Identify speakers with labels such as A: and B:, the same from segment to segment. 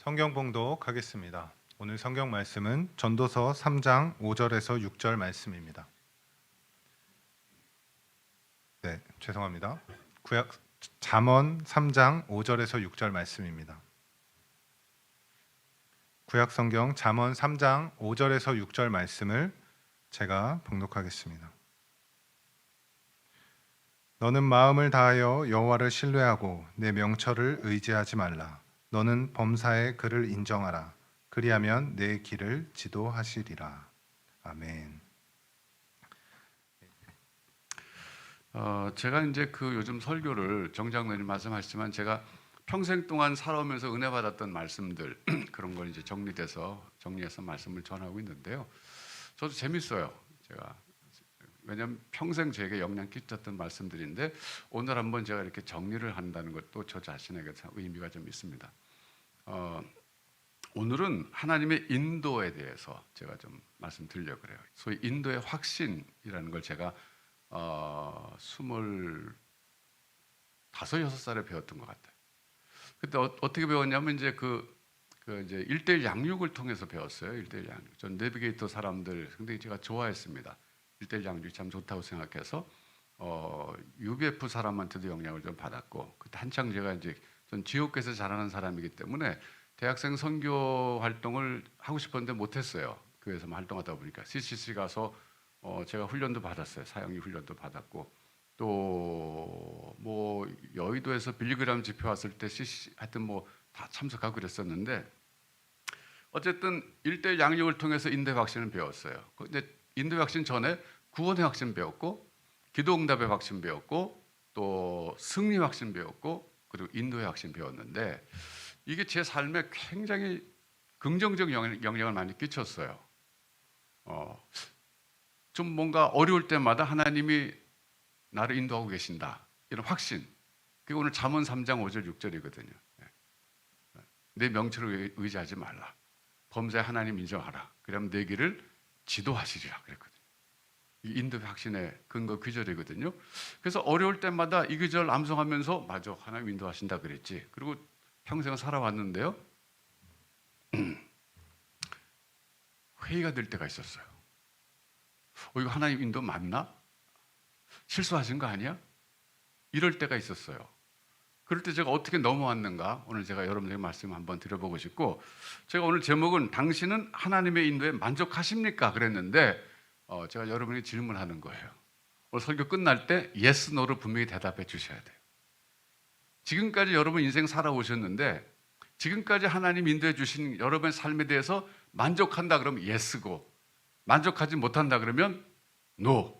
A: 성경 봉독하겠습니다. 오늘 성경 말씀은 전도서 3장 5절에서 6절 말씀입니다. 네, 죄송합니다. 잠언 3장 5절에서 6절 말씀입니다. 구약 성경 잠언 3장 5절에서 6절 말씀을 제가 봉독하겠습니다. 너는 마음을 다하여 여호와를 신뢰하고 내 명철을 의지하지 말라. 너는 범사에 그를 인정하라. 그리하면 내 길을 지도하시리라. 아멘.
B: 제가 이제 요즘 설교를 정장로님 말씀하시지만 제가 평생 동안 살아오면서 은혜 받았던 말씀들 그런 걸 이제 정리해서 말씀을 전하고 있는데요. 저도 재밌어요. 왜냐하면 평생 제게 영향 끼쳤던 말씀들인데 오늘 한번 제가 이렇게 정리를 한다는 것도 저 자신에게 의미가 좀 있습니다. 오늘은 하나님의 인도에 대해서 제가 좀 말씀드리려고 그래요. 소위 인도의 확신이라는 걸 제가 25, 6살에 배웠던 것 같아요. 그때 어떻게 배웠냐면 이제 이제 1:1 양육을 통해서 배웠어요. 1:1 양육. 전 내비게이터 사람들 굉장히 제가 좋아했습니다. 1:1 양육이 참 좋다고 생각해서 UBF 사람한테도 영향을 좀 받았고, 그때 한창 제가 이제 전 지옥교에서 자라는 사람이기 때문에 대학생 선교 활동을 하고 싶었는데 못했어요. 교회에서만 활동하다 보니까 CCC 가서 제가 훈련도 받았어요. 사형리 훈련도 받았고, 또 뭐 여의도에서 빌리그람 집회 왔을 때 CCC 하여튼 뭐 다 참석하고 그랬었는데, 어쨌든 1:1 양육을 통해서 인도의 확신을 배웠어요. 근데 인도의 확신 전에 구원의 확신 배웠고, 기도응답의 확신 배웠고, 또 승리 확신 배웠고, 그리고 인도의 확신 배웠는데, 이게 제 삶에 굉장히 긍정적 영향을 많이 끼쳤어요. 좀 뭔가 어려울 때마다 하나님이 나를 인도하고 계신다, 이런 확신. 그게 오늘 잠언 3장 5절 6절이거든요. 내 명철을 의지하지 말라. 범사에 하나님 인정하라. 그러면 내 길을 지도하시리라 그랬거든요. 이 인도의 확신의 근거 귀절이거든요. 그래서 어려울 때마다 이 귀절 암송하면서 맞아, 하나님 인도하신다 그랬지. 그리고 평생을 살아왔는데요. 회의가 될 때가 있었어요. 이거 하나님 인도 맞나? 실수하신 거 아니야? 이럴 때가 있었어요. 그럴 때 제가 어떻게 넘어왔는가, 오늘 제가 여러분에게 말씀 한번 드려보고 싶고, 제가 오늘 제목은 당신은 하나님의 인도에 만족하십니까? 그랬는데 제가 여러분에게 질문하는 거예요. 오늘 설교 끝날 때 yes, no로 분명히 대답해 주셔야 돼요. 지금까지 여러분 인생 살아오셨는데 지금까지 하나님 인도해 주신 여러분의 삶에 대해서 만족한다 그러면 yes고, 만족하지 못한다 그러면 no.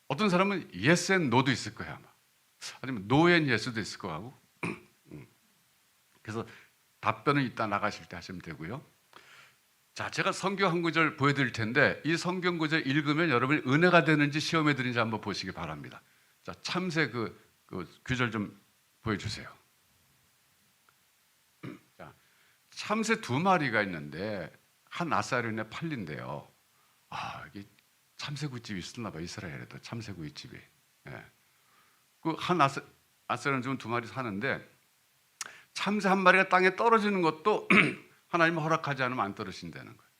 B: 어떤 사람은 yes and no도 있을 거예요 아마. 아니면 no and yes도 있을 거 같고. 그래서 답변은 이따 나가실 때 하시면 되고요. 자, 제가 성경 한 구절 보여드릴 텐데 이 성경 구절 읽으면 여러분이 은혜가 되는지 시험에 드는지 한번 보시기 바랍니다. 자, 참새 그 구절 좀 보여주세요. 자, 참새 2마리가 있는데 한 아사리온에 팔린대요. 이게 참새구이집이 있었나 봐, 이스라엘에도 참새구이집이. 그 한 아사리온 중 2마리 사는데 참새 한 마리가 땅에 떨어지는 것도 하나님은 허락하지 않으면 안 떨어진다는 거예요.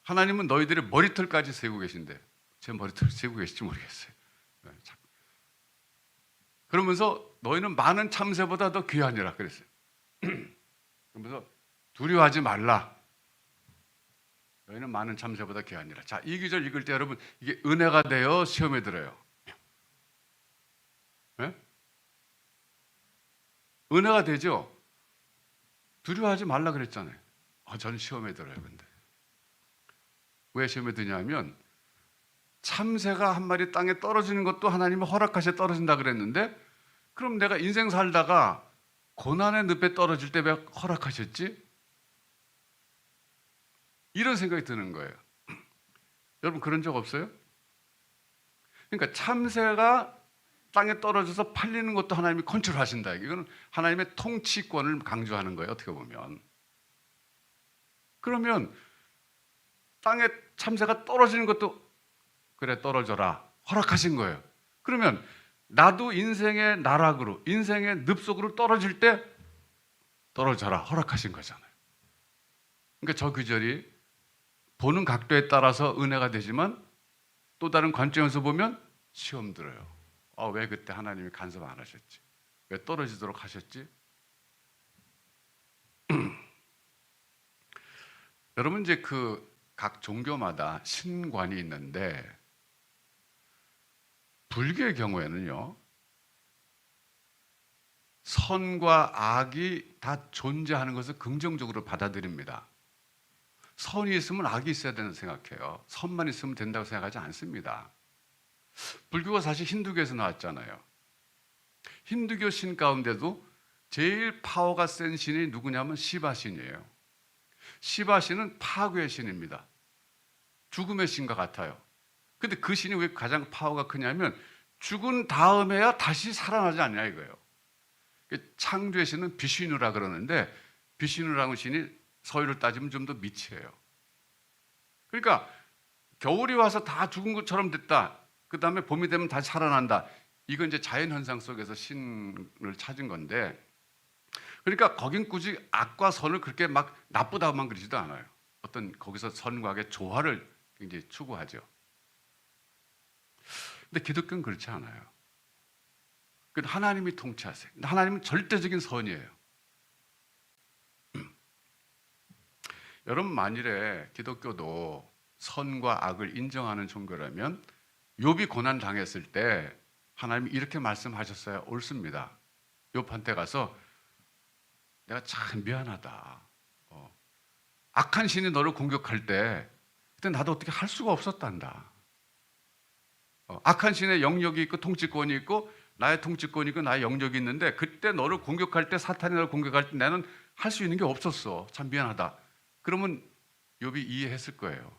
B: 하나님은 너희들의 머리털까지 세고 계신데, 제 머리털 세고 계실지 모르겠어요. 그러면서 너희는 많은 참새보다 더 귀하니라 그랬어요. 그러면서 두려워하지 말라. 너희는 많은 참새보다 귀하니라. 자, 이 구절 읽을 때 여러분 이게 은혜가 되어 시험에 들어요. 네? 은혜가 되죠. 두려워하지 말라 그랬잖아요. 저는 시험에 들어요. 근데 왜 시험에 드냐면 참새가 한 마리 땅에 떨어지는 것도 하나님이 허락하셔 떨어진다 그랬는데, 그럼 내가 인생 살다가 고난의 늪에 떨어질 때 왜 허락하셨지? 이런 생각이 드는 거예요. 여러분 그런 적 없어요? 그러니까 참새가 땅에 떨어져서 팔리는 것도 하나님이 컨트롤하신다. 이거는 하나님의 통치권을 강조하는 거예요, 어떻게 보면. 그러면 땅에 참새가 떨어지는 것도 그래 떨어져라 허락하신 거예요. 그러면 나도 인생의 나락으로, 인생의 늪 속으로 떨어질 때 떨어져라 허락하신 거잖아요. 그러니까 저 구절이 보는 각도에 따라서 은혜가 되지만 또 다른 관점에서 보면 시험 들어요. 왜 그때 하나님이 간섭 안 하셨지? 왜 떨어지도록 하셨지? 여러분 이제 그 각 종교마다 신관이 있는데 불교의 경우에는요, 선과 악이 다 존재하는 것을 긍정적으로 받아들입니다. 선이 있으면 악이 있어야 된다고 생각해요. 선만 있으면 된다고 생각하지 않습니다. 불교가 사실 힌두교에서 나왔잖아요. 힌두교 신 가운데도 제일 파워가 센 신이 누구냐면 시바 신이에요. 시바 신은 파괴의 신입니다. 죽음의 신과 같아요. 근데 그 신이 왜 가장 파워가 크냐면 죽은 다음에야 다시 살아나지 않냐 이거예요. 창조의 신은 비슈누라 그러는데 비슈누라는 신이 서유를 따지면 좀 더 미치예요. 그러니까 겨울이 와서 다 죽은 것처럼 됐다. 그 다음에 봄이 되면 다시 살아난다. 이건 이제 자연 현상 속에서 신을 찾은 건데, 그러니까 거긴 굳이 악과 선을 그렇게 막 나쁘다고만 그러지도 않아요. 어떤 거기서 선과 악의 조화를 굉장히 추구하죠. 근데 기독교는 그렇지 않아요. 하나님이 통치하세요. 하나님은 절대적인 선이에요. 여러분 만일에 기독교도 선과 악을 인정하는 종교라면 욥이 고난 당했을 때 하나님이 이렇게 말씀하셨어야 옳습니다. 욥한테 가서 내가 참 미안하다. 악한 신이 너를 공격할 때 그때 나도 어떻게 할 수가 없었단다. 악한 신의 영역이 있고 통치권이 있고 나의 통치권이 있고 나의 영역이 있는데 그때 너를 공격할 때, 사탄이 너를 공격할 때 나는 할 수 있는 게 없었어. 참 미안하다. 그러면 욥이 이해했을 거예요.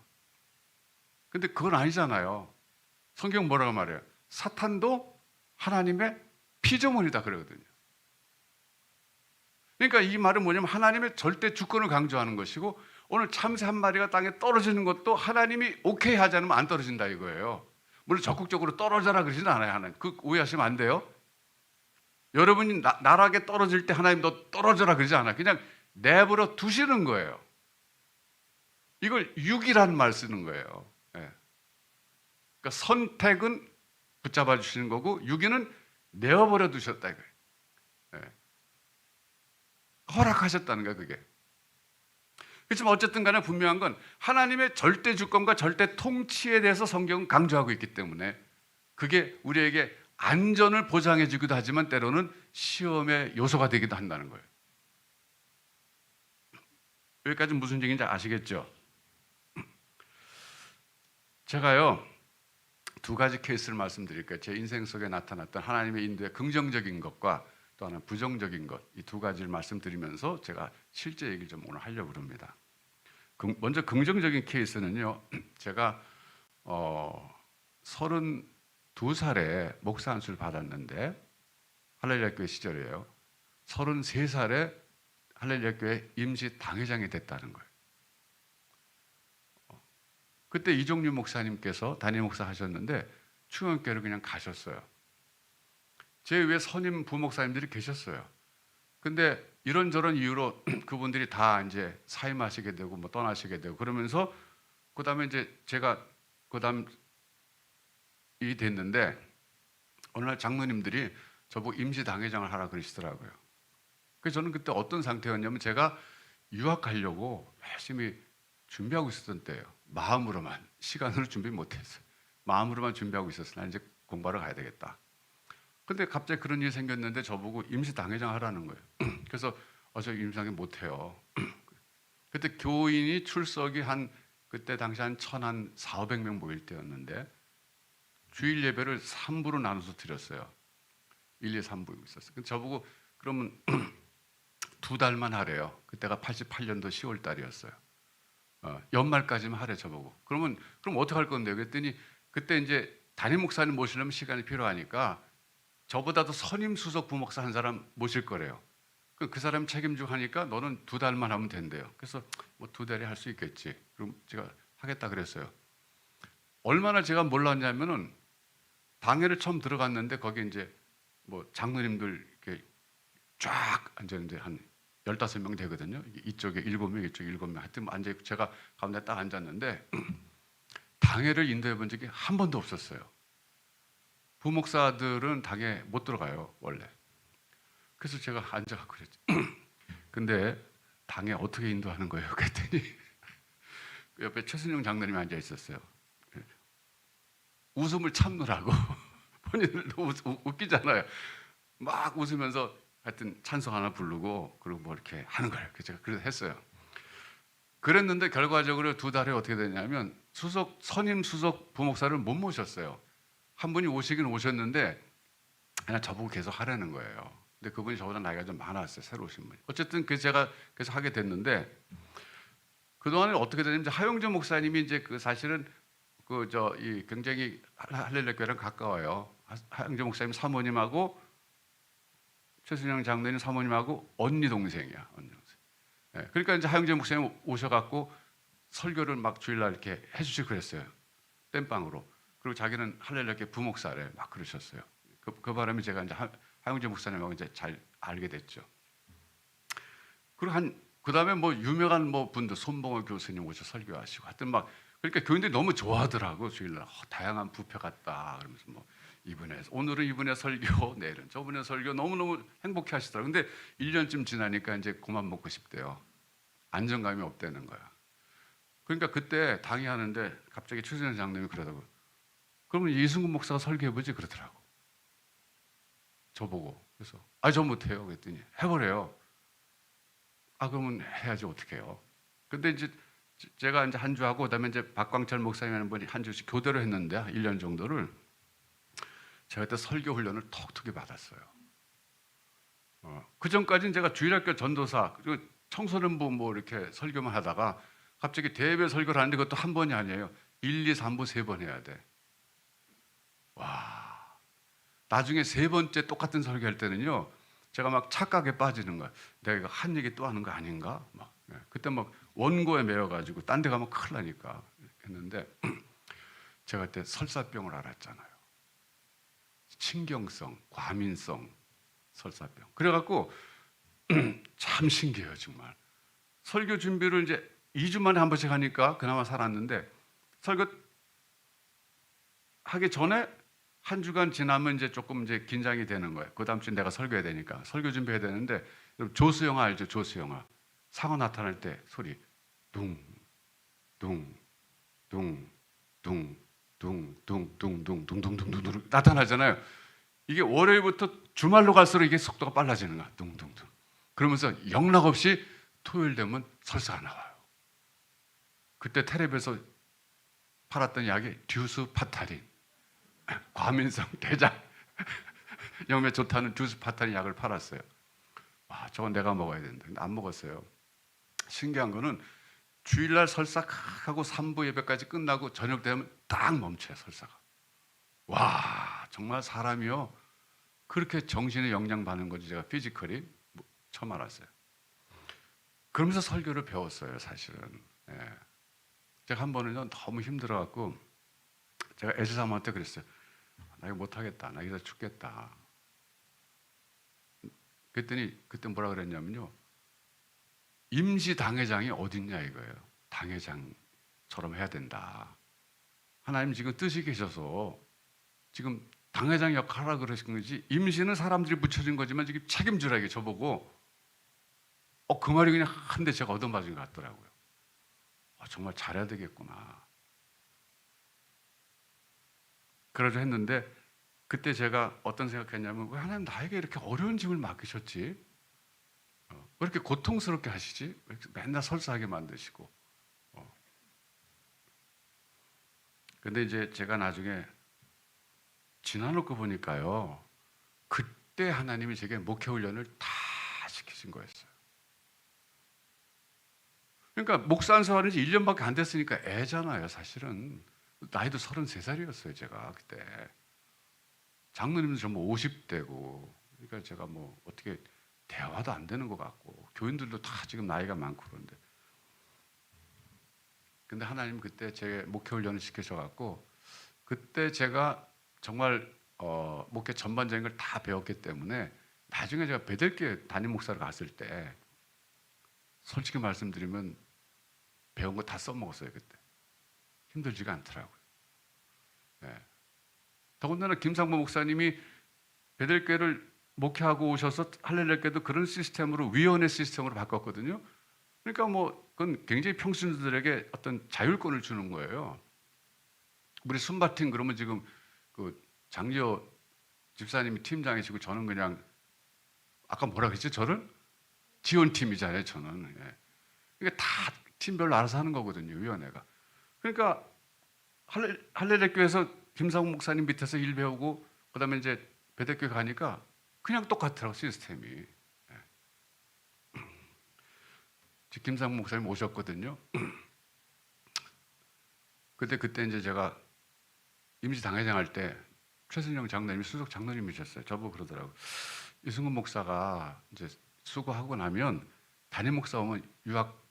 B: 근데 그건 아니잖아요. 성경 뭐라고 말해요? 사탄도 하나님의 피조물이다 그러거든요. 그러니까 이 말은 뭐냐면 하나님의 절대 주권을 강조하는 것이고, 오늘 참새 한 마리가 땅에 떨어지는 것도 하나님이 오케이 하지 않으면 안 떨어진다 이거예요. 물론 적극적으로 떨어져라 그러지는 않아요. 하나님. 그 오해하시면 안 돼요. 여러분이 나락에 떨어질 때 하나님 너 떨어져라 그러지 않아요. 그냥 내버려 두시는 거예요. 이걸 육이라는 말 쓰는 거예요. 예. 그러니까 선택은 붙잡아 주시는 거고 유기는 내어버려 두셨다 이거예요. 예. 허락하셨다는 거예요, 그게. 그렇지만 어쨌든 간에 분명한 건 하나님의 절대 주권과 절대 통치에 대해서 성경은 강조하고 있기 때문에 그게 우리에게 안전을 보장해 주기도 하지만 때로는 시험의 요소가 되기도 한다는 거예요. 여기까지 무슨 얘기인지 아시겠죠? 제가요, 두 가지 케이스를 말씀드릴게요. 제 인생 속에 나타났던 하나님의 인도의 긍정적인 것과 또 하나 부정적인 것, 이 두 가지를 말씀드리면서 제가 실제 얘기를 좀 오늘 하려고 합니다. 먼저 긍정적인 케이스는요, 제가 32살에 목사 안수를 받았는데 할렐루야 교회 시절이에요. 33살에 할렐루야 교회 임시 당회장이 됐다는 거예요. 그때 이종류 목사님께서 담임 목사 하셨는데 충원교회를 그냥 가셨어요. 제 위에 선임 부목사님들이 계셨어요. 근데 이런저런 이유로 그분들이 다 이제 사임하시게 되고 뭐 떠나시게 되고 그러면서 그다음에 이제 제가 그다음 이 됐는데 어느 날 장로님들이 저보고 임시 당회장을 하라 그러시더라고요. 그래서 저는 그때 어떤 상태였냐면 제가 유학 가려고 열심히 준비하고 있었던 때예요. 마음으로만, 시간으로 준비 못했어요. 마음으로만 준비하고 있었어요. 난 이제 공부하러 가야 되겠다. 근데 갑자기 그런 일이 생겼는데 저보고 임시 당회장 하라는 거예요. 그래서 저 임시 당회장 못해요. 그때 교인이 출석이 그때 당시 한 400명 모일 때였는데 주일 예배를 3부로 나눠서 드렸어요. 1, 2, 3부 있었어요. 저보고 그러면 2달만 하래요. 그때가 88년도 10월 달이었어요. 연말까지만 하래 저보고. 그럼 어떻게 할 건데요? 그랬더니 그때 이제 담임 목사님 모시려면 시간이 필요하니까 저보다도 선임 수석 부목사 한 사람 모실 거래요. 그 사람 책임지고 하니까 너는 2달만 하면 된대요. 그래서 뭐 2달에 할 수 있겠지. 그럼 제가 하겠다 그랬어요. 얼마나 제가 몰랐냐면은 당회를 처음 들어갔는데 거기 이제 뭐 장로님들 이렇게 쫙 앉았는데 한 15명 되거든요. 이쪽에 7명, 이쪽에 7명. 하여튼 앉아 있고 제가 가운데 딱 앉았는데 당회를 인도해 본 적이 한 번도 없었어요. 부목사들은 당회 못 들어가요, 원래. 그래서 제가 앉아갖고 그랬죠. 근데 당회 어떻게 인도하는 거예요? 그랬더니 그 옆에 최순영 장로님이 앉아 있었어요. 웃음을 참느라고 본인들도 웃기잖아요. 막 웃으면서 하여튼 찬송 하나 부르고 그리고 뭐 이렇게 하는 거예요. 그래서 제가 그래서 했어요. 그랬는데 결과적으로 2달에 어떻게 되냐면 선임 수석 부목사를 못 모셨어요. 한 분이 오시긴 오셨는데 그냥 저보고 계속 하라는 거예요. 근데 그분이 저보다 나이가 좀 많았어요. 새로 오신 분이. 어쨌든 그 제가 계속 하게 됐는데 그동안에 어떻게 되냐면 하영재 목사님이 이제 그 사실은 이 굉장히 할렐루야 교회랑 가까워요. 하영재 목사님 사모님하고 최순영 장로님 사모님하고 언니 동생이야. 언니 동생. 예, 그러니까 이제 하영재 목사님 오셔갖고 설교를 막 주일날 이렇게 해주시고 그랬어요. 땜빵으로. 그리고 자기는 할렐루야 교회 부목사래 막 그러셨어요. 그 바람에 제가 이제 하영재 목사님하고 이제 잘 알게 됐죠. 그리고 그 다음에 뭐 유명한 뭐 분들 손봉호 교수님 오셔 설교하시고 하여튼 막 그러니까 교인들이 너무 좋아하더라고 주일날 다양한 부패 같다 그러면서 뭐 오늘은 이분의 설교 내일은 저분의 설교 너무너무 행복해 하시더라고요. 근데 1년쯤 지나니까 이제 그만 먹고 싶대요. 안정감이 없다는 거야. 그러니까 그때 당의하는데 갑자기 최순영 장로님이 그러더라고요. 그러면 이승훈 목사가 설교해보지 그러더라고. 저보고. 그래서 저 못해요 그랬더니 해보래요. 그러면 해야지 어떡해요. 근데 이제 제가 이제 한 주 하고 그다음에 이제 박광철 목사님이라는 분이 한 주씩 교대로 했는데 1년 정도를 제가 그때 설교 훈련을 톡톡히 받았어요. 그 전까지는 제가 주일학교 전도사 그리고 청소년부 뭐 이렇게 설교만 하다가 갑자기 대외 설교를 하는데 그것도 한 번이 아니에요. 1, 2, 3부 3번 해야 돼. 와. 나중에 3번째 똑같은 설교할 때는요. 제가 막 착각에 빠지는 거야. 내가 이거 한 얘기 또 하는 거 아닌가? 막 그때 막 원고에 매여가지고 딴 데 가면 큰일 나니까 했는데 제가 그때 설사병을 알았잖아요. 신경성, 과민성 설사병. 그래갖고 참 신기해요 정말. 설교 준비를 이제 2주 만에 한 번씩 하니까 그나마 살았는데 설교 하기 전에 한 주간 지나면 이제 조금 이제 긴장이 되는 거예요. 그 다음 주에 내가 설교해야 되니까 설교 준비해야 되는데 조수영화 알죠? 조수영화 상어 나타날 때 소리 둥둥둥둥둥둥둥둥둥둥둥둥 나타나잖아요. 이게 월요일부터 주말로 갈수록 이게 속도가 빨라지는 거야. 둥둥둥. 그러면서 영락없이 토요일 되면 설사가 나와요. 그때 텔레비에서 팔았던 약이 듀스파타린, 과민성 대장 영매 좋다는 듀스파타린 약을 팔았어요. 와, 저건 내가 먹어야 된다. 근데 안 먹었어요. 신기한 거는 주일날 설사 하고 3부 예배까지 끝나고 저녁 되면 딱 멈춰요 설사가. 와, 정말 사람이요 그렇게 정신에 영향 받는 건지 제가 피지컬이 처음 알았어요. 그러면서 설교를 배웠어요 사실은. 예. 제가 한 번은요 너무 힘들어갖고 제가 에스사모한테 그랬어요. 나 이거 못하겠다. 나 이러다 죽겠다. 그랬더니 그때 뭐라 그랬냐면요. 임시 당회장이 어딨냐 이거예요. 당회장처럼 해야 된다. 하나님 지금 뜻이 계셔서 지금 당회장 역할하라 그러신 거지 임시는 사람들이 붙여진 거지만 지금 책임지라 이게 저보고 그 말이 그냥 한 대 제가 얻어맞은 것 같더라고요. 정말 잘해야 되겠구나. 그러자 했는데 그때 제가 어떤 생각했냐면 왜 하나님 나에게 이렇게 어려운 짐을 맡기셨지? 왜 이렇게 고통스럽게 하시지? 왜 이렇게 맨날 설사하게 만드시고? 근데 이제 제가 나중에 지나놓고 보니까요. 그때 하나님이 제게 목회 훈련을 다 시키신 거였어요. 그러니까 목사 안 세워진 지 1년밖에 안 됐으니까 애잖아요 사실은. 나이도 33살이었어요 제가 그때. 장로님도 전부 50대고 그러니까 제가 뭐 어떻게 대화도 안 되는 것 같고 교인들도 다 지금 나이가 많고 그런데 근데 하나님 그때 제 목회 훈련을 시키셔갖고 그때 제가 정말 목회 전반적인 걸 다 배웠기 때문에 나중에 제가 베들교회 담임 목사로 갔을 때 솔직히 말씀드리면 배운 거 다 써먹었어요 그때. 힘들지가 않더라고요. 예. 더군다나 김상보 목사님이 베델교회를 목회하고 오셔서 할렐루야교회도 그런 시스템으로 위원회 시스템으로 바꿨거든요. 그러니까 뭐 그건 굉장히 평신도들에게 어떤 자율권을 주는 거예요. 우리 순바팀 그러면 지금 그 장지호 집사님이 팀장이시고 저는 그냥 아까 뭐라 그랬지? 저를 지원팀이잖아요. 저는. 예. 이게 다 팀별로 알아서 하는 거거든요. 위원회가. 그러니까 할렐루야교회에서 김상욱 목사님 밑에서 일 배우고 그다음에 이제 베델교회 가니까 그냥 똑같더라고 시스템이. 예. 김상욱 목사님 오셨거든요. 그때 이제 제가 임시 당회장 할 때 최순영 장로님이 수석 장로님이셨어요. 저보고 그러더라고. 이승훈 목사가 이제 수고하고 나면 담임 목사 오면 유학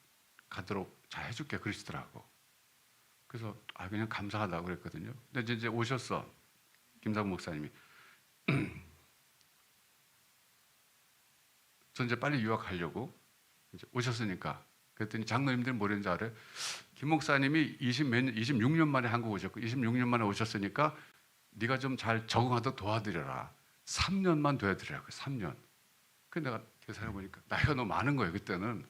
B: 가도록 잘 해줄게 그러시더라고. 그래서 그냥 감사하다고 그랬거든요. 근데 이제 오셨어 김상욱 목사님이. 전 이제 빨리 유학하려고 이제 오셨으니까 그랬더니 장로님들 뭐랬는지 알아요? 김 목사님이 26년 만에 한국 오셨고 26년 만에 오셨으니까 네가 좀 잘 적응하도록 도와드려라. 3년만 도와드리라고. 3년. 그래서 내가 계산해 보니까 나이가 너무 많은 거예요. 그때는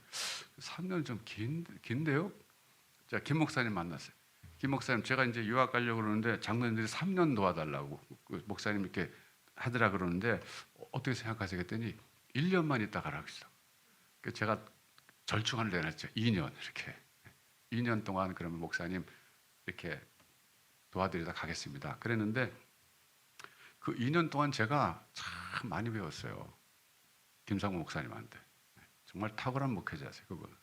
B: 3년 좀 긴데요. 자, 김 목사님 만났어요. 김 목사님 제가 이제 유학 가려고 그러는데 장로님들이 3년 도와달라고 그 목사님 이렇게 하더라 그러는데 어떻게 생각하세요? 그랬더니 1년만 있다 가라고 했어. 그래서 제가 절충안을 내놨죠. 2년 이렇게. 2년 동안 그러면 목사님 이렇게 도와드리다 가겠습니다. 그랬는데 그 2년 동안 제가 참 많이 배웠어요. 김상우 목사님한테. 정말 탁월한 목회자세요, 그분은.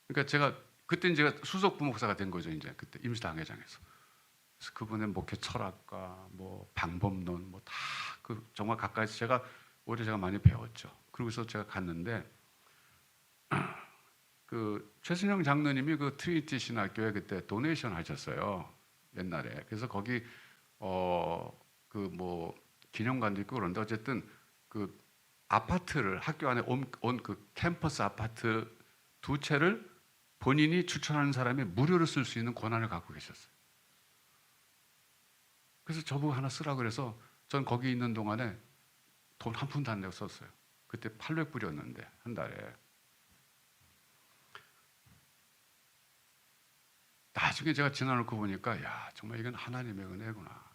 B: 그러니까 그때 제가 수석 부목사가 된 거죠, 이제 그때 임시당회장에서. 그래서 그분의 목회 철학과 뭐 방법론 뭐 다 그 정말 가까이서 오히려 제가 많이 배웠죠. 그러고서 제가 갔는데 그 최순영 장로님이 그 트리니티 신학교에 그때 도네이션 하셨어요. 옛날에. 그래서 거기 그 뭐 기념관도 있고 그런데 어쨌든 그 아파트를 학교 안에 온 그 캠퍼스 아파트 2채를 본인이 추천하는 사람이 무료로 쓸 수 있는 권한을 갖고 계셨어요. 그래서 저보고 하나 쓰라고 그래서 전 거기 있는 동안에 돈 한 푼도 안 내고 썼어요. 그때 800불이었는데 한 달에. 나중에 제가 지나놓고 보니까 야 정말 이건 하나님의 은혜구나.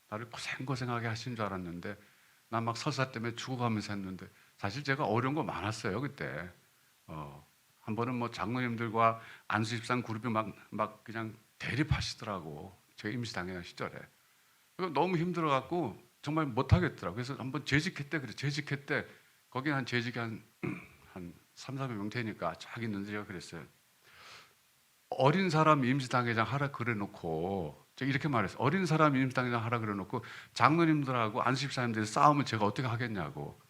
B: 나를 고생하게 하신 줄 알았는데 난 막 설사 때문에 죽어가면서 했는데 사실 제가 어려운 거 많았어요 그때. 한 번은 뭐 장로님들과 안수집산 그룹이 막 그냥 대립하시더라고. 제가 임시당회장 시절에. 너무 힘들어갖고 정말 못하겠더라고. 그래서 한번 재직했대. 그래 재직했대. 거기 한 재직이 한 300~400명 되니까 쫙 있는데 제가 그랬어요. 어린 사람 임시당회장 하라 그래놓고 제가 이렇게 말했어요. 어린 사람 임시당회장 하라 그래놓고 장로님들하고 안수집사님들이 싸우면 제가 어떻게 하겠냐고.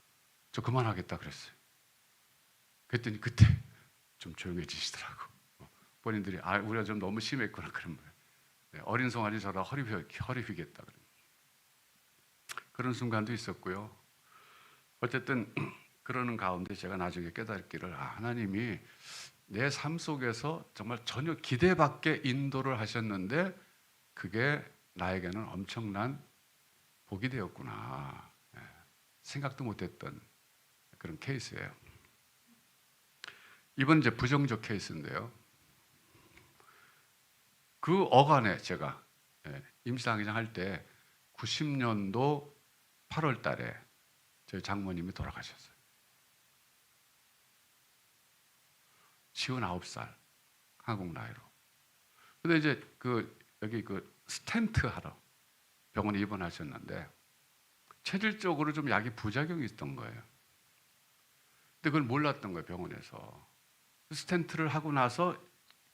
B: 저 그만하겠다 그랬어요. 그랬더니 그때 좀 조용해지시더라고. 본인들이 우리가 좀 너무 심했구나 그런 거예요. 네, 어린 송아지 저라 허리 휘겠다 그런 순간도 있었고요. 어쨌든 그러는 가운데 제가 나중에 깨달기를 하나님이 내 삶 속에서 정말 전혀 기대 밖의 인도를 하셨는데 그게 나에게는 엄청난 복이 되었구나. 생각도 못했던 그런 케이스예요. 이번 이제 부정적 케이스인데요. 그 어간에 제가 임시당회장 할 때 90년도 8월 달에 저희 장모님이 돌아가셨어요. 59살 한국 나이로. 근데 이제 여기 스텐트 하러 병원에 입원하셨는데 체질적으로 좀 약이 부작용이 있던 거예요. 근데 그걸 몰랐던 거예요, 병원에서. 스텐트를 하고 나서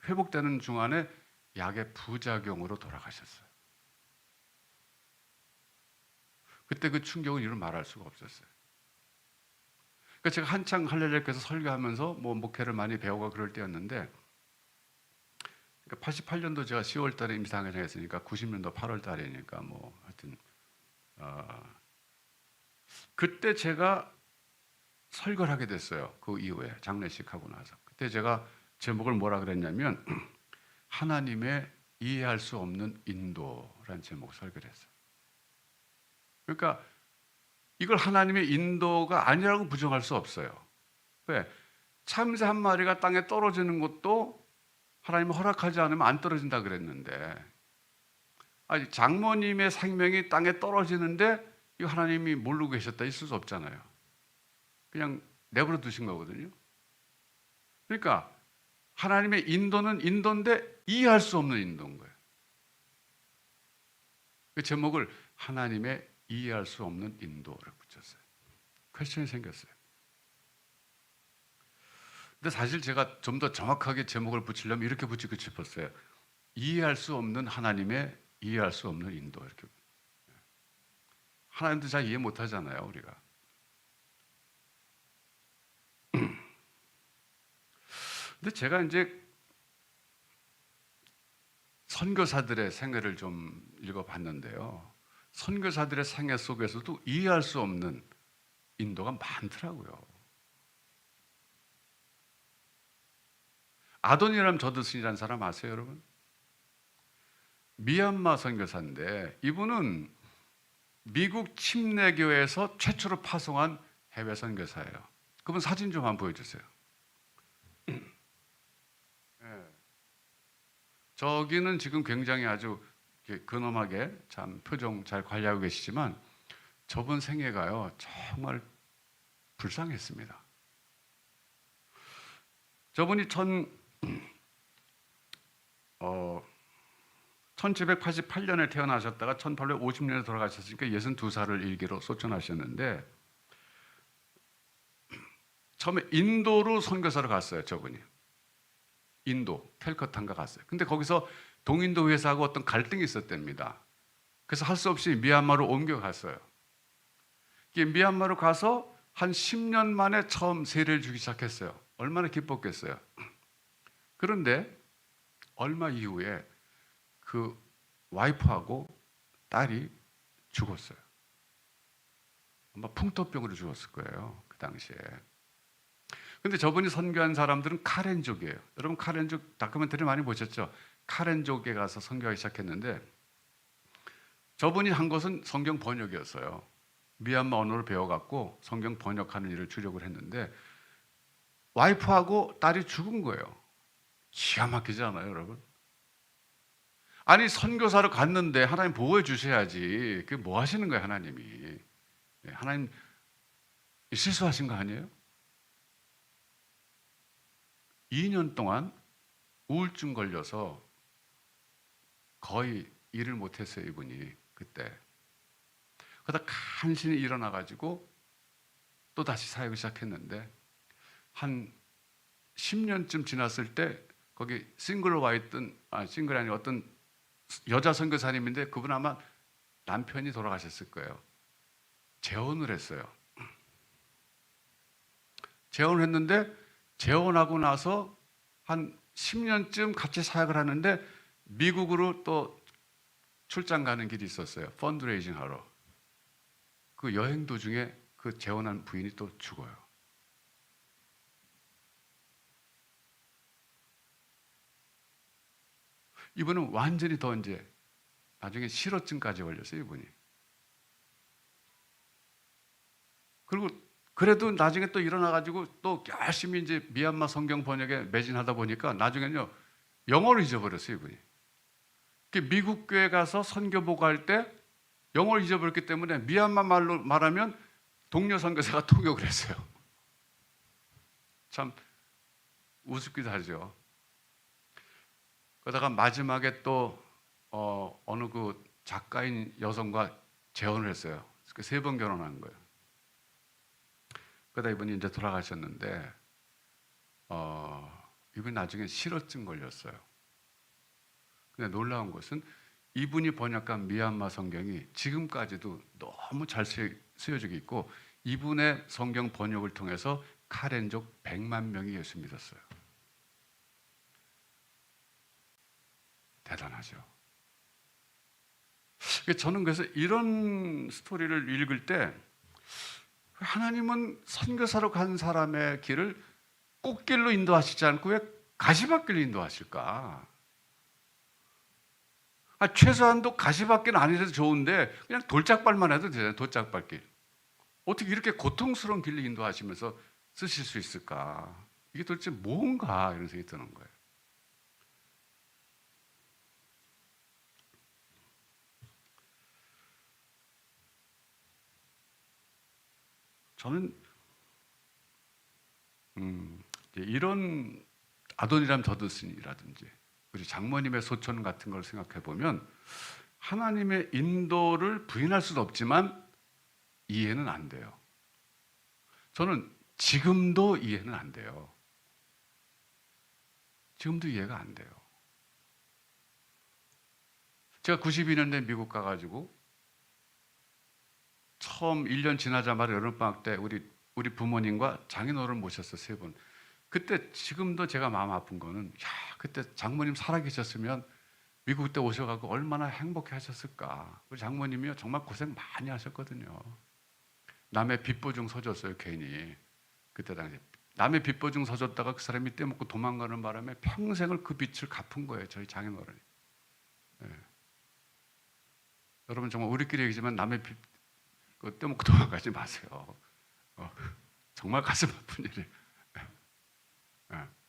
B: 회복되는 중간에 약의 부작용으로 돌아가셨어요. 그때 그 충격은 이루 말할 수가 없었어요. 그러니까 제가 한창 할렐루야께서 설교하면서 뭐 목회를 많이 배우고 그럴 때였는데, 그러니까 88년도 제가 10월 달에 임시당회장 했으니까 90년도 8월 달이니까 뭐 하여튼 그때 제가 설교를 하게 됐어요. 그 이후에 장례식 하고 나서. 그때 제가 제목을 뭐라 그랬냐면 하나님의 이해할 수 없는 인도라는 제목을 설교를 했어요. 그러니까 이걸 하나님의 인도가 아니라고 부정할 수 없어요. 왜? 참새 한 마리가 땅에 떨어지는 것도 하나님이 허락하지 않으면 안 떨어진다 그랬는데, 아니 장모님의 생명이 땅에 떨어지는데 이거 하나님이 모르고 계셨다 있을 수 없잖아요. 그냥 내버려 두신 거거든요. 그러니까 하나님의 인도는 인도인데 이해할 수 없는 인도인 거예요. 그 제목을 하나님의 이해할 수 없는 인도를 붙였어요. 퀘스천이 생겼어요. 근데 사실 제가 좀 더 정확하게 제목을 붙이려면 이렇게 붙이고 싶었어요. 이해할 수 없는 하나님의 이해할 수 없는 인도. 이렇게. 하나님도 잘 이해 못 하잖아요, 우리가. 근데 제가 이제 선교사들의 생애를 좀 읽어봤는데요. 선교사들의 생애 속에서도 이해할 수 없는 인도가 많더라고요. 아도니람 저드슨이라는 사람 아세요, 여러분? 미얀마 선교사인데 이분은 미국 침례교회에서 최초로 파송한 해외 선교사예요. 그분 사진 좀 한번 보여주세요. 네. 저기는 지금 굉장히 아주 근엄하게 참 표정 잘 관리하고 계시지만 저번 생애가요 정말 불쌍했습니다. 저분이 1788년에 태어나셨다가 1850년에 돌아가셨으니까 62살을 일기로 소천하셨는데 처음에 인도로 선교사로 갔어요. 저분이 인도 캘커타인가 갔어요. 근데 거기서 동인도 회사하고 어떤 갈등이 있었답니다. 그래서 할 수 없이 미얀마로 옮겨갔어요. 미얀마로 가서 한 10년 만에 처음 세례를 주기 시작했어요. 얼마나 기뻤겠어요. 그런데 얼마 이후에 그 와이프하고 딸이 죽었어요. 아마 풍토병으로 죽었을 거예요. 그 당시에. 근데 저분이 선교한 사람들은 카렌족이에요. 여러분 카렌족 다큐멘터리 많이 보셨죠? 카렌족에 가서 선교하기 시작했는데 저분이 한 것은 성경 번역이었어요. 미얀마 언어를 배워갖고 성경 번역하는 일을 주력을 했는데 와이프하고 딸이 죽은 거예요. 기가 막히지 않아요, 여러분? 아니 선교사로 갔는데 하나님 보호해 주셔야지. 그게 뭐 하시는 거예요, 하나님이? 하나님 실수하신 거 아니에요? 2년 동안 우울증 걸려서 거의 일을 못했어요, 이분이 그때. 그러다 간신히 일어나가지고 또 다시 사역을 시작했는데 한 10년쯤 지났을 때 거기 싱글로 와 있던 싱글이 아니 어떤 여자 선교사님인데 그분 아마 남편이 돌아가셨을 거예요. 재혼을 했어요. 재혼을 했는데 재혼하고 나서 한 10년쯤 같이 사역을 하는데 미국으로 또 출장 가는 길이 있었어요. 펀드레이징 하러. 그 여행 도중에 그 재혼한 부인이 또 죽어요. 이분은 완전히 더 이제 나중에 실어증까지 걸렸어요, 이분이. 그리고 그래도 나중에 또 일어나가지고 또 열심히 이제 미얀마 성경 번역에 매진하다 보니까 나중에는요 영어를 잊어버렸어요, 이분이. 미국 교회 가서 선교 보고할 때 영어를 잊어버렸기 때문에 미얀마 말로 말하면 동료 선교사가 통역을 했어요. 참 우습기도 하죠. 그러다가 마지막에 또 어느 그 작가인 여성과 재혼을 했어요. 그 3번 결혼한 거예요. 그러다 이분이 이제 돌아가셨는데 이분이 나중에 실어증 걸렸어요. 근데 놀라운 것은 이분이 번역한 미얀마 성경이 지금까지도 너무 잘 쓰여지고 있고 이분의 성경 번역을 통해서 카렌족 100만 명이 예수 믿었어요. 대단하죠. 저는 그래서 이런 스토리를 읽을 때 하나님은 선교사로 간 사람의 길을 꽃길로 인도하시지 않고 왜 가시밭길로 인도하실까? 최소한도 가시밭길은 아니라도 좋은데 그냥 돌짝발만 해도 되잖아요. 돌짝발길. 어떻게 이렇게 고통스러운 길로 인도하시면서 쓰실 수 있을까? 이게 도대체 뭔가 이런 생각이 드는 거예요. 저는 이런 아도니람 더드슨이라든지 우리 장모님의 소천 같은 걸 생각해 보면 하나님의 인도를 부인할 수도 없지만 이해는 안 돼요. 저는 지금도 이해는 안 돼요. 지금도 이해가 안 돼요. 제가 92년도에 미국 가가지고 처음 1년 지나자마자 여름방학 때 우리 부모님과 장인어른을 모셨어요. 3분. 그때 지금도 제가 마음 아픈 거는 그때 장모님 살아계셨으면 미국 때 오셔가지고 얼마나 행복해 하셨을까. 우리 장모님이요 정말 고생 많이 하셨거든요. 남의 빚보증 서줬어요. 괜히 그때 당시에 남의 빚보증 서줬다가 그 사람이 떼먹고 도망가는 바람에 평생을 그 빚을 갚은 거예요. 저희 장인어른이. 네. 여러분 정말 우리끼리 얘기지만 남의 빚 떼먹고 도망가지 마세요. 정말 가슴 아픈 일이에요.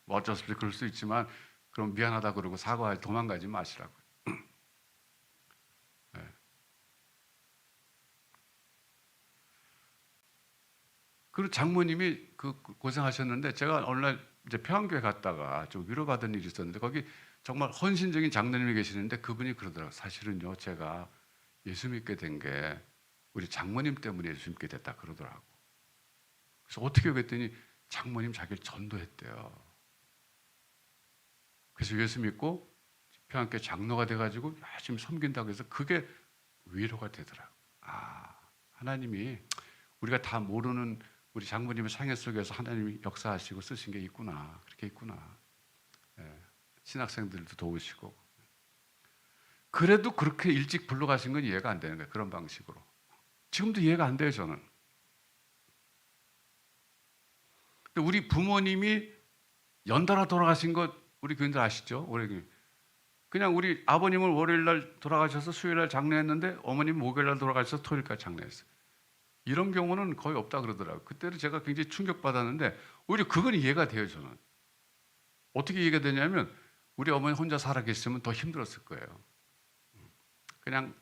B: 뭐 어쩔 수 없이 그럴 수 있지만 그럼 미안하다 그러고 사과할 도망가지 마시라고요. 네. 그리고 장모님이 고생하셨는데 제가 어느 날 이제 평안교회 갔다가 좀 위로받은 일이 있었는데 거기 정말 헌신적인 장로님이 계시는데 그분이 그러더라고요. 사실은요 제가 예수 믿게 된 게 우리 장모님 때문에 예수 믿게 됐다 그러더라고. 그래서 어떻게 그랬더니 장모님 자기를 전도했대요. 그래서 예수 믿고 평안교회 장로가 돼가지고 열심히 섬긴다고 해서 그게 위로가 되더라고. 하나님이 우리가 다 모르는 우리 장모님의 상해 속에서 하나님이 역사하시고 쓰신 게 있구나. 그렇게 있구나. 신학생들도 도우시고. 그래도 그렇게 일찍 불러가신 건 이해가 안 되는 거예요. 그런 방식으로. 지금도 이해가 안 돼요, 저는. 우리 부모님이 연달아 돌아가신 것 우리 교인들 아시죠? 그냥 우리 아버님은 월요일날 돌아가셔서 수요일날 장례했는데 어머님은 목요일날 돌아가셔서 토요일까지 장례했어요. 이런 경우는 거의 없다 그러더라고요. 그때도 제가 굉장히 충격받았는데 오히려 그건 이해가 돼요, 저는. 어떻게 이해가 되냐면 우리 어머니 혼자 살아계셨으면 더 힘들었을 거예요. 그냥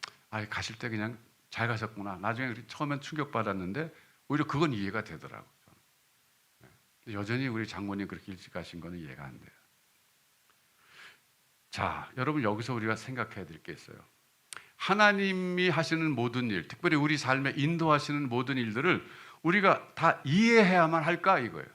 B: 가실 때 그냥 잘 가셨구나. 나중에 처음엔 충격받았는데 오히려 그건 이해가 되더라고요. 여전히 우리 장모님 그렇게 일찍 가신 거는 이해가 안 돼요. 자, 여러분 여기서 우리가 생각해야 될 게 있어요. 하나님이 하시는 모든 일, 특별히 우리 삶에 인도하시는 모든 일들을 우리가 다 이해해야만 할까 이거예요.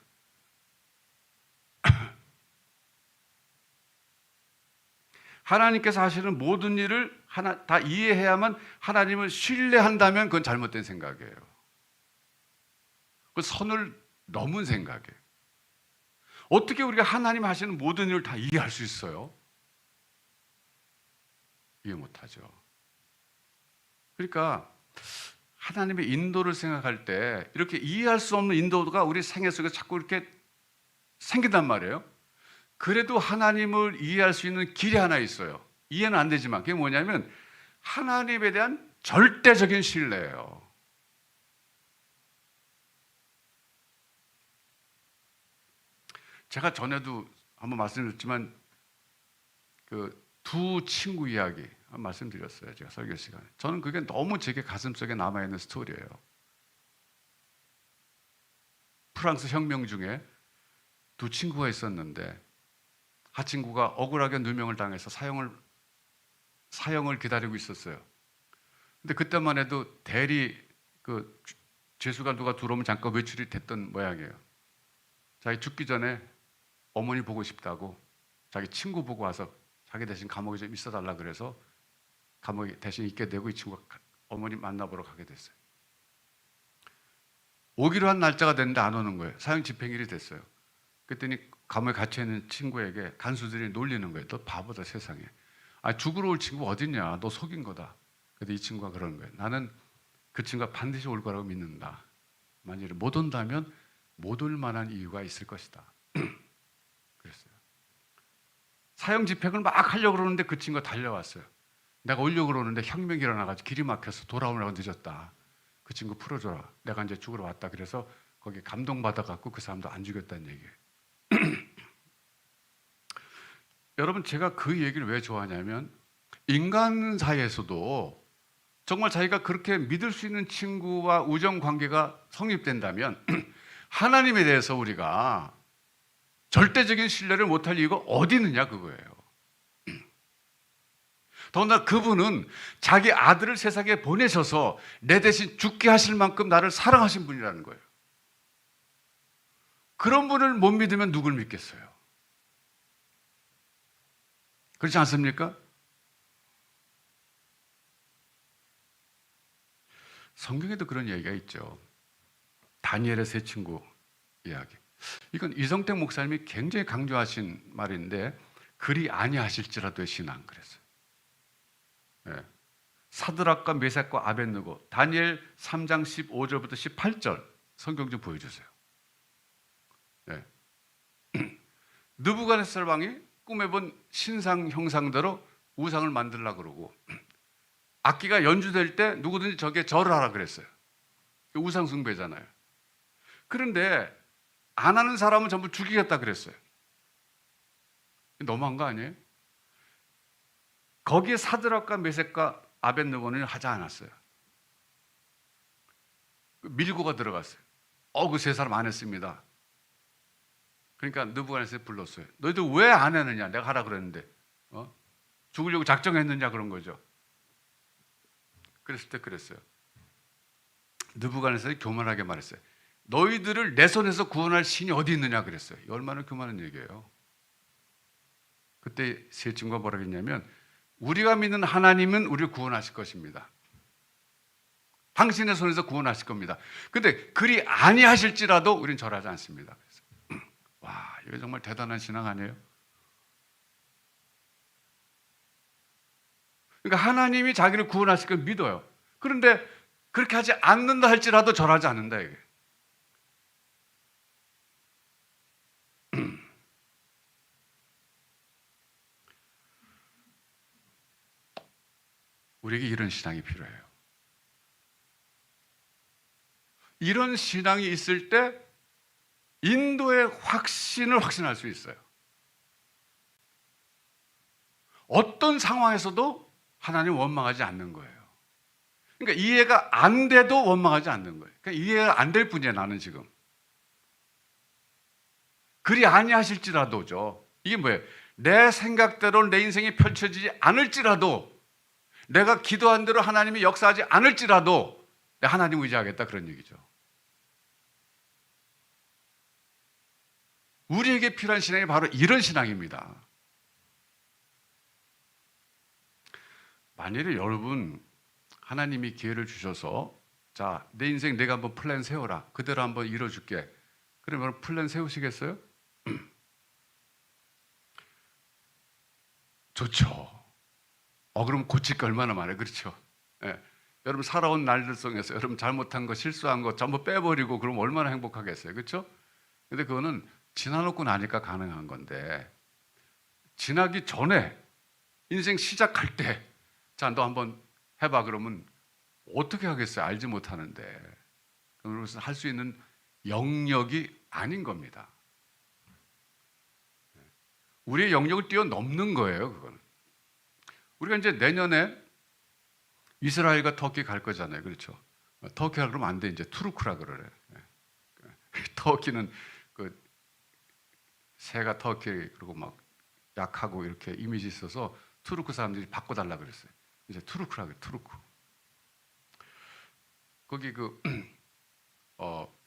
B: 하나님께서 하시는 모든 일을 다 이해해야만 하나님을 신뢰한다면 그건 잘못된 생각이에요. 그 선을 넘은 생각이에요. 어떻게 우리가 하나님 하시는 모든 일을 다 이해할 수 있어요? 이해 못하죠. 그러니까 하나님의 인도를 생각할 때 이렇게 이해할 수 없는 인도가 우리 생애 속에 자꾸 이렇게 생긴단 말이에요. 그래도 하나님을 이해할 수 있는 길이 하나 있어요. 이해는 안 되지만 그게 뭐냐면 하나님에 대한 절대적인 신뢰예요. 제가 전에도 한번 말씀드렸지만 그 두 친구 이야기 말씀드렸어요. 제가 설교 시간에. 저는 그게 너무 제게 가슴속에 남아있는 스토리예요. 프랑스 혁명 중에 두 친구가 있었는데 한 친구가 억울하게 누명을 당해서 사형을 기다리고 있었어요. 근데 그때만 해도 대리 죄수가 누가 들어오면 잠깐 외출이 됐던 모양이에요. 자기 죽기 전에 어머니 보고 싶다고 자기 친구 보고 와서 자기 대신 감옥에 좀 있어달라 그래서 감옥에 대신 있게 되고 이 친구가 어머니 만나보러 가게 됐어요. 오기로 한 날짜가 됐는데 안 오는 거예요. 사형 집행일이 됐어요. 그랬더니 감옥에 갇혀있는 친구에게 간수들이 놀리는 거예요. 너 바보다 세상에. 죽으러 올 친구 어딨냐. 너 속인 거다. 그런데 이 친구가 그러는 거예요. 나는 그 친구가 반드시 올 거라고 믿는다. 만일에 못 온다면 못 올 만한 이유가 있을 것이다. 그랬어요. 사형 집행을 막 하려고 그러는데 그 친구가 달려왔어요. 내가 오려고 그러는데 혁명이 일어나가지고 길이 막혀서 돌아오느라고 늦었다. 그 친구 풀어줘라. 내가 이제 죽으러 왔다. 그래서 거기 감동받아갖고 그 사람도 안 죽였다는 얘기예요. 여러분, 제가 그 얘기를 왜 좋아하냐면 인간 사이에서도 정말 자기가 그렇게 믿을 수 있는 친구와 우정 관계가 성립된다면 하나님에 대해서 우리가 절대적인 신뢰를 못할 이유가 어디 있느냐 그거예요. 더군다나 그분은 자기 아들을 세상에 보내셔서 내 대신 죽게 하실 만큼 나를 사랑하신 분이라는 거예요. 그런 분을 못 믿으면 누굴 믿겠어요? 그렇지 않습니까? 성경에도 그런 얘기가 있죠. 다니엘의 세 친구 이야기. 이건 이성택 목사님이 굉장히 강조하신 말인데 그리 아니하실지라도의 신앙 그랬어요. 네. 사드락과 메삭과 아벳느고 다니엘 3장 15절부터 18절 성경 좀 보여주세요. 네. 느부갓네살 왕이 꿈에 본 신상 형상대로 우상을 만들려고 그러고 악기가 연주될 때 누구든지 저게 절을 하라 그랬어요. 우상 숭배잖아요. 그런데 안 하는 사람은 전부 죽이겠다 그랬어요. 너무한 거 아니에요? 거기에 사드락과 메섹과 아벳느고는 하지 않았어요. 밀고가 들어갔어요. 그 세 사람 안 했습니다. 그러니까 느부갓네살이 불렀어요. 너희들 왜 안 했느냐? 내가 하라 그랬는데 죽으려고 작정했느냐 그런 거죠. 그랬을 때 그랬어요. 느부갓네살이 교만하게 말했어요. 너희들을 내 손에서 구원할 신이 어디 있느냐 그랬어요. 얼마나 교만한 얘기예요. 그때 세 친구가 뭐라고 했냐면 우리가 믿는 하나님은 우리를 구원하실 것입니다. 당신의 손에서 구원하실 겁니다. 근데 그리 아니하실지라도 우리는 절하지 않습니다. 그래서 와, 이거 정말 대단한 신앙 아니에요? 그러니까 하나님이 자기를 구원하실 걸 믿어요. 그런데 그렇게 하지 않는다 할지라도 절하지 않는다 이게. 우리에게 이런 신앙이 필요해요. 이런 신앙이 있을 때 인도의 확신을 확신할 수 있어요. 어떤 상황에서도 하나님 원망하지 않는 거예요. 그러니까 이해가 안 돼도 원망하지 않는 거예요. 그러니까 이해가 안 될 뿐이에요, 나는 지금. 그리 아니하실지라도죠. 이게 뭐예요? 내 생각대로 내 인생이 펼쳐지지 않을지라도 내가 기도한 대로 하나님이 역사하지 않을지라도 내가 하나님 의지하겠다 그런 얘기죠. 우리에게 필요한 신앙이 바로 이런 신앙입니다. 만일에 여러분 하나님이 기회를 주셔서 자, 내 인생 내가 한번 플랜 세워라. 그대로 한번 이뤄줄게. 그러면 플랜 세우시겠어요? 좋죠. 그럼 고칠 게 얼마나 많아요. 그렇죠? 예. 여러분 살아온 날들 속에서 여러분 잘못한 거, 실수한 거 전부 빼버리고 그럼 얼마나 행복하겠어요. 그렇죠? 근데 그거는 지나놓고 나니까 가능한 건데 지나기 전에 인생 시작할 때 자, 너 한번 해봐 그러면 어떻게 하겠어요? 알지 못하는데. 그것은 할 수 있는 영역이 아닌 겁니다. 우리의 영역을 뛰어넘는 거예요. 그거는. 우리가 이제 내년에 이스라엘과 터키 갈 거잖아요. 그렇죠? 터키라 그러면 안 돼. 이제 투르크라 그러래. 터키는 그 새가 터키 그리고 막 약하고 이렇게 이미지 있어서 투르크 사람들이 바꿔달라 그랬어요. 이제 투르크라 그래. 투르크. 거기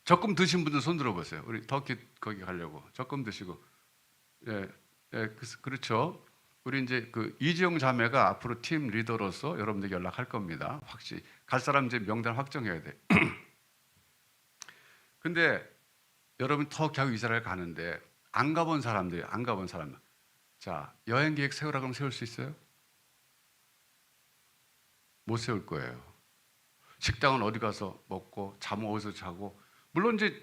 B: 적금 드신 분들 손 들어보세요. 우리 터키 거기 가려고 적금 드시고. 그렇죠. 우리 이제 그 이지영 자매가 앞으로 팀 리더로서 여러분들 연락할 겁니다. 확실히 갈 사람 이제 명단 확정해야 돼. 근데 여러분 터키하고 이스라엘 가는데 안 가본 사람들, 자 여행 계획 세우라 그러면 세울 수 있어요? 못 세울 거예요. 식당은 어디 가서 먹고 잠은 어디서 자고 물론 이제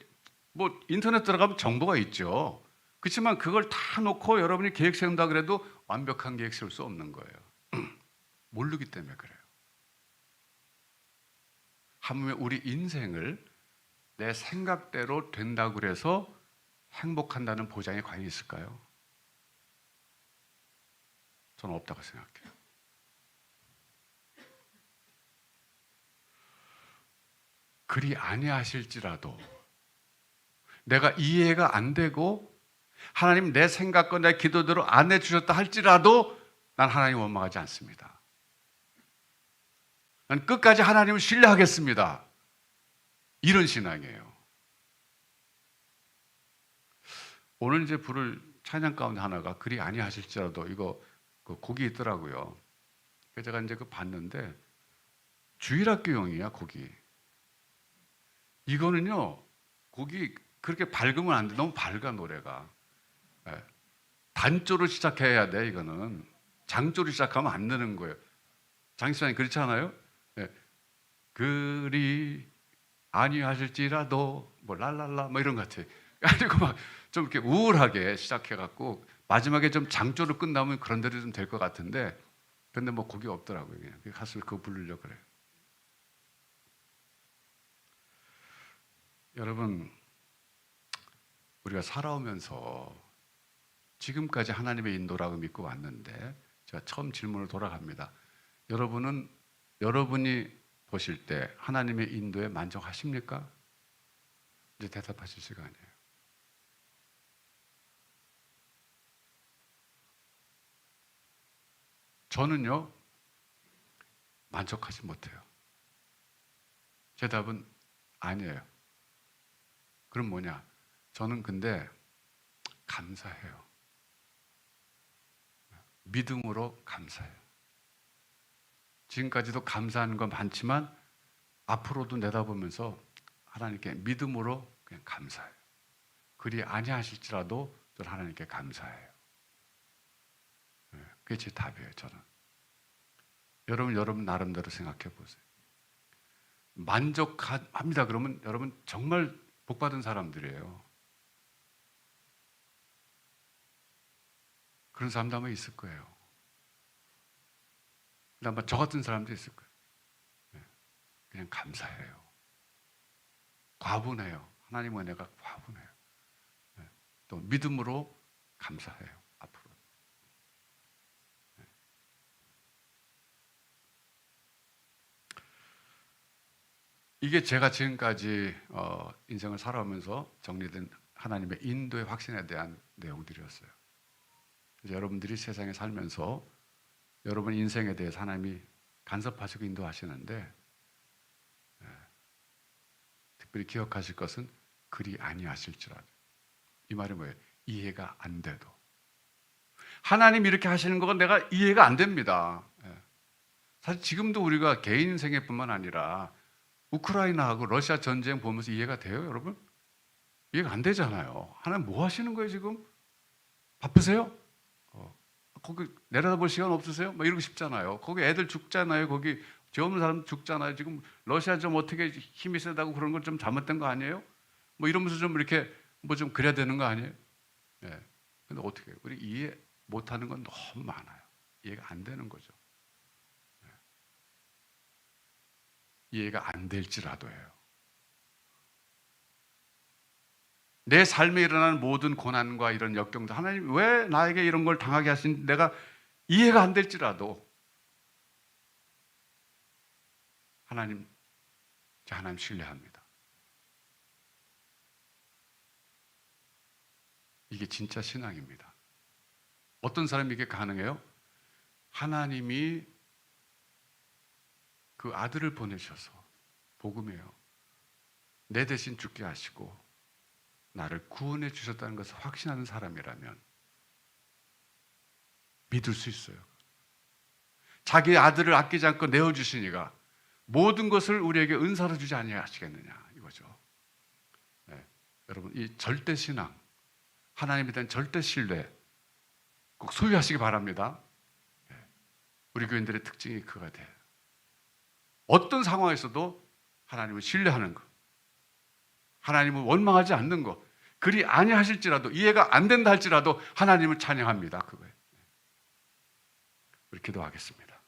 B: 뭐 인터넷 들어가면 정보가 있죠. 그렇지만 그걸 다 놓고 여러분이 계획 세운다 그래도 완벽한 계획 세울 수 없는 거예요. 모르기 때문에 그래요. 하물며 우리 인생을 내 생각대로 된다고 그래서 행복한다는 보장이 과연 있을까요? 저는 없다고 생각해요. 그리 아니하실지라도 내가 이해가 안 되고 하나님 내 생각과 내 기도대로 안 해주셨다 할지라도 난 하나님 원망하지 않습니다. 난 끝까지 하나님을 신뢰하겠습니다. 이런 신앙이에요. 오늘 이제 부를 찬양 가운데 하나가 그리 아니하실지라도 이거 그 곡이 있더라고요. 그래서 제가 이제 그 봤는데 주일학교용이야 곡이. 이거는요 곡이 그렇게 밝으면 안 돼. 너무 밝아 노래가. 예. 단조로 시작해야 돼. 이거는 장조로 시작하면 안 되는 거예요. 장시환이 그렇지 않아요? 예. 그리 아니하실지라도 뭐 랄랄라 뭐 이런 것 같아. 아니고 막 좀 이렇게 우울하게 시작해갖고 마지막에 좀 장조로 끝나면 그런 대로 좀 될 것 같은데, 근데 뭐 곡이 없더라고요. 그냥 가수를 그거 부르려고 그래요. 여러분, 우리가 살아오면서 지금까지 하나님의 인도라고 믿고 왔는데, 제가 처음 질문을 돌아갑니다. 여러분이 보실 때 하나님의 인도에 만족하십니까? 이제 대답하실 시간이에요. 저는요, 만족하지 못해요. 제 답은 아니에요. 그럼 뭐냐? 저는 근데 감사해요. 믿음으로 감사해요. 지금까지도 감사하는 건 많지만 앞으로도 내다보면서 하나님께 믿음으로 그냥 감사해요. 그리 아니하실지라도 저는 하나님께 감사해요. 그게 제 답이에요. 저는. 여러분 나름대로 생각해 보세요. 만족합니다 그러면 여러분 정말 복받은 사람들이에요. 그런 사람도 아마 있을 거예요. 근데 아마 저 같은 사람도 있을 거예요. 그냥 감사해요. 과분해요. 하나님과 내가 과분해요. 또 믿음으로 감사해요. 앞으로. 이게 제가 지금까지 인생을 살아오면서 정리된 하나님의 인도의 확신에 대한 내용들이었어요. 그래서 여러분들이 세상에 살면서 여러분 인생에 대해서 하나님이 간섭하시고 인도하시는데, 특별히 기억하실 것은 그리 아니하실지라도. 이 말이 뭐예요? 이해가 안 돼도. 하나님이 이렇게 하시는 건 내가 이해가 안 됩니다. 사실 지금도 우리가 개인 생애뿐만 아니라 우크라이나하고 러시아 전쟁 보면서 이해가 돼요, 여러분? 이해가 안 되잖아요. 하나님 뭐 하시는 거예요, 지금? 바쁘세요? 거기 내려다볼 시간 없으세요? 뭐 이러고 싶잖아요. 거기 애들 죽잖아요. 거기 죄 없는 사람 죽잖아요. 지금 러시아 좀 어떻게 힘이 세다고 그런 건 좀 잘못된 거 아니에요? 뭐 이러면서 좀 이렇게 뭐 좀 그래야 되는 거 아니에요? 예. 근데 어떻게 해요? 우리 이해 못하는 건 너무 많아요. 이해가 안 되는 거죠. 이해가 안 될지라도예요. 내 삶에 일어나는 모든 고난과 이런 역경도 하나님 왜 나에게 이런 걸 당하게 하신 내가 이해가 안 될지라도 하나님 신뢰합니다. 이게 진짜 신앙입니다. 어떤 사람이 이게 가능해요? 하나님이 그 아들을 보내셔서 복음이에요. 내 대신 죽게 하시고 나를 구원해 주셨다는 것을 확신하는 사람이라면 믿을 수 있어요. 자기 아들을 아끼지 않고 내어주시니까 모든 것을 우리에게 은사로 주지 아니하시겠느냐 이거죠. 네. 여러분 이 절대 신앙, 하나님에 대한 절대 신뢰 꼭 소유하시기 바랍니다. 네. 우리 교인들의 특징이 그거가 돼요. 어떤 상황에서도 하나님을 신뢰하는 것. 하나님을 원망하지 않는 것, 그리 아니하실지라도, 이해가 안 된다 할지라도 하나님을 찬양합니다. 그거예요. 우리 기도하겠습니다.